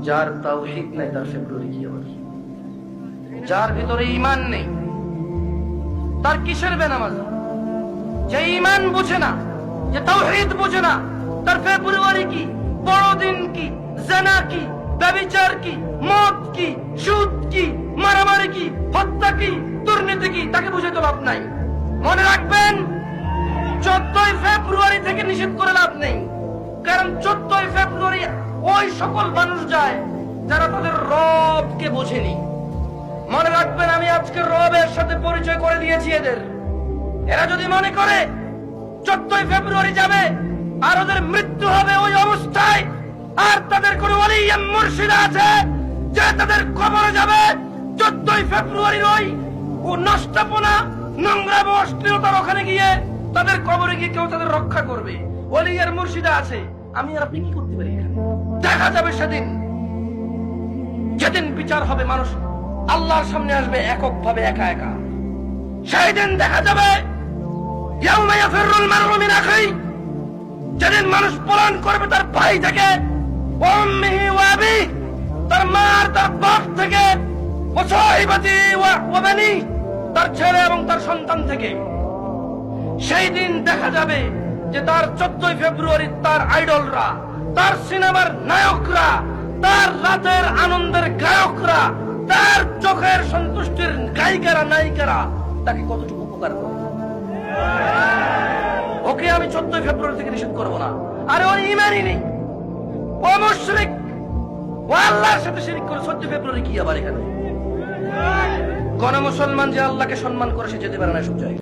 যার তাওহীদ নাই তার ফেব্রুয়ারি কি আবার? যার ভিতরে ঈমান নেই তার কিসের বেনামাজ? যে ঈমান বুঝে না, যে তাওহীদ বুঝে না, তার ফেব্রুয়ারি কি, বড়দিন কি, জিনা কি, ব্যভিচার কি, মদ কি, সুদ কি, মারামারি কি, হত্যা কি, দুর্নীতি কি, তাকে বুঝে তো লাভ নাই। মনে রাখবেন, 14 ফেব্রুয়ারি থেকে নিষেধ করে লাভ নেই। কারণ 14 ফেব্রুয়ারি ওই সকল মানুষ যায় যারা তাদের রবকে বোঝেনি। মনে রাখবেন, আমি আজকে রবের সাথে পরিচয় করে দিয়েছি এদের। এরা যদি মনে করে 14 ফেব্রুয়ারি যাবে আর ওদের মৃত্যু হবে ওই অবস্থায়, আর তাদের কোন ওলি মুর্শিদ আছে যে তাদের কবরে যাবে 14 ফেব্রুয়ারির ও নষ্টপনা, নোংরা অশ্লীলতার ওখানে গিয়ে তাদের কবরে গিয়ে কেউ তাদের রক্ষা করবে, ওলি আর মুর্শিদা আছে, আমি আর আপনি কি করতে পারি? এখানে দেখা যাবে সেদিন, যেদিন বিচার হবে, মানুষ আল্লাহর সামনে আসবে এককভাবে, একা একা। সেই দিন দেখা যাবে ইয়াউমা ইয়াফিরুল মারউ মিন আখিহি, যেদিন মানুষ পলায়ন করবে তার ভাই থেকে, ওয়া উম্মিহি ওয়া আবিহি, তার মা আর তার বাপ থেকে, ওয়া সাহিবাতিহি ওয়া বানি, তার ছেলে এবং তার সন্তান থেকে। সেই দিন দেখা যাবে যে তার 14 ফেব্রুয়ারি তার আইডলরা, তার সিনেমার নায়করা, তার রাতের আনন্দের গায়করা, তার চোখের সন্তুষ্টির গায়িকারা, নায়িকারা তাকে কতটুকু উপকার করে। ওকে আমি 14 ফেব্রুয়ারি থেকে নিষেধ করবো না। আরে ওর ঈমানই নেই, ও মুশরিক, ও আল্লাহর সাথে শিরক করে। 14 ফেব্রুয়ারি কি আবার এখানে? কোন মুসলমান যে আল্লাহকে সম্মান করে সে যেতে পারে না সব জায়গায়।